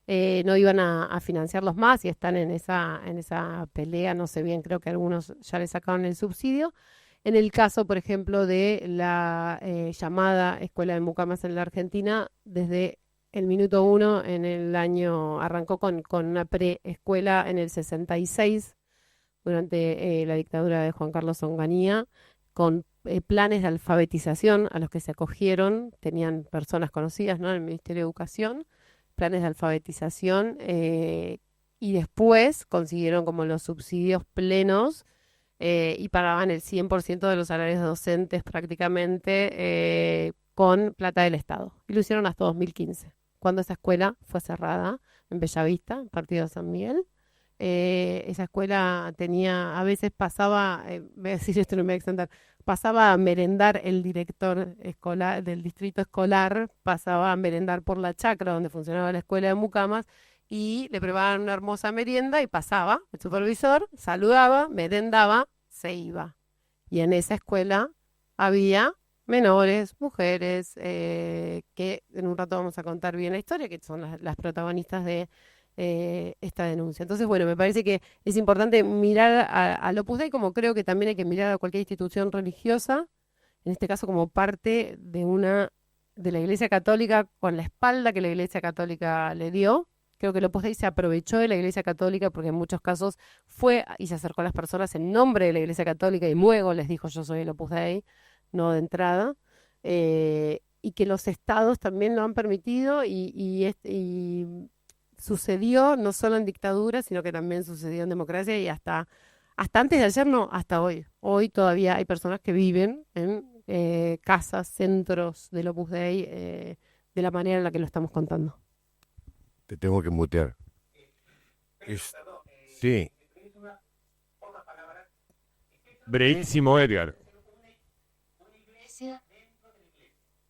no iban a financiarlos más, y están en esa pelea. No sé bien, creo que algunos ya le sacaron el subsidio. En el caso, por ejemplo, de la llamada Escuela de Mucamas en la Argentina, desde el minuto 1 en el año, arrancó con una preescuela en el 66, durante la dictadura de Juan Carlos Onganía, con planes de alfabetización a los que se acogieron, tenían personas conocidas, ¿no?, en el Ministerio de Educación, planes de alfabetización, y después consiguieron como los subsidios plenos, y pagaban el 100% de los salarios docentes prácticamente, con plata del Estado. Y lo hicieron hasta 2015, cuando esa escuela fue cerrada en Bellavista, en Partido de San Miguel. Esa escuela tenía, a veces pasaba, voy a decir esto, no me voy a extender, pasaba a merendar el director escolar del distrito escolar, pasaba a merendar por la chacra donde funcionaba la escuela de Mucamas, y le preparaban una hermosa merienda y pasaba el supervisor, saludaba, merendaba, se iba. Y en esa escuela había menores, mujeres, que en un rato vamos a contar bien la historia, que son las protagonistas de esta denuncia. Entonces, bueno, me parece que es importante mirar al Opus Dei, como creo que también hay que mirar a cualquier institución religiosa, en este caso como parte de la Iglesia Católica, con la espalda que la Iglesia Católica le dio. Creo que el Opus Dei se aprovechó de la Iglesia Católica porque en muchos casos fue y se acercó a las personas en nombre de la Iglesia Católica y luego les dijo: yo soy el Opus Dei, no de entrada. Y que los estados también lo han permitido, y sucedió no solo en dictadura, sino que también sucedió en democracia, y hasta antes de ayer, no, hasta hoy. Hoy todavía hay personas que viven en casas, centros del Opus Dei, de la manera en la que lo estamos contando. Te tengo que mutear. Sí. Brevísimo, Edgar.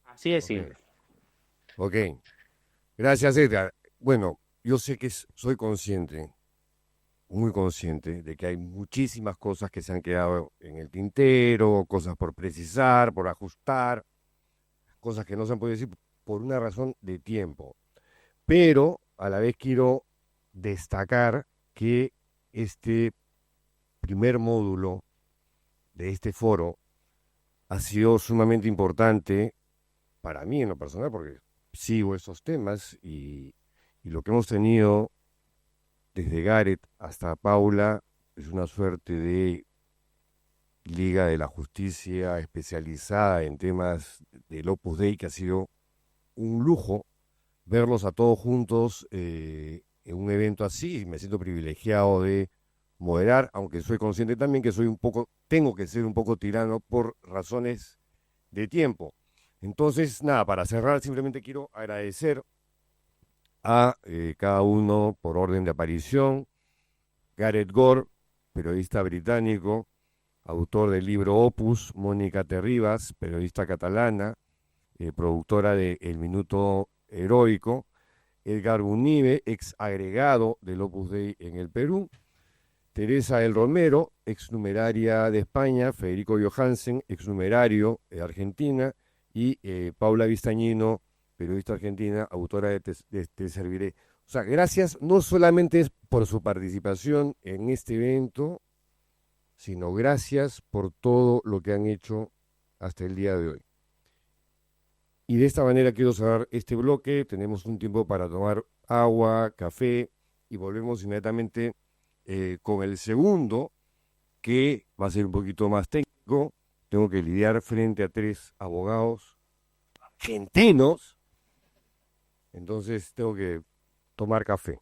Así es, sí. Ok. Gracias, Edgar. Bueno, yo sé que soy consciente, muy consciente, de que hay muchísimas cosas que se han quedado en el tintero, cosas por precisar, por ajustar, cosas que no se han podido decir por una razón de tiempo. Pero a la vez quiero destacar que este primer módulo de este foro ha sido sumamente importante para mí en lo personal, porque sigo esos temas, y lo que hemos tenido desde Gareth hasta Paula es una suerte de Liga de la Justicia especializada en temas del Opus Dei, que ha sido un lujo verlos a todos juntos en un evento así. Me siento privilegiado de moderar, aunque soy consciente también que tengo que ser un poco tirano por razones de tiempo. Entonces, nada, para cerrar, simplemente quiero agradecer a cada uno por orden de aparición. Gareth Gore, periodista británico, autor del libro Opus; Mónica Terribas, periodista catalana, productora de El Minuto Heroico; Edgar Unive, ex agregado del Opus Dei en el Perú; Teresa El Romero, ex numeraria de España; Federico Johansen, ex numerario de Argentina; y Paula Vistañino, periodista argentina, autora de Te Serviré. O sea, gracias no solamente por su participación en este evento, sino gracias por todo lo que han hecho hasta el día de hoy. Y de esta manera quiero cerrar este bloque. Tenemos un tiempo para tomar agua, café, y volvemos inmediatamente con el segundo, que va a ser un poquito más técnico. Tengo que lidiar frente a 3 abogados argentinos, entonces tengo que tomar café.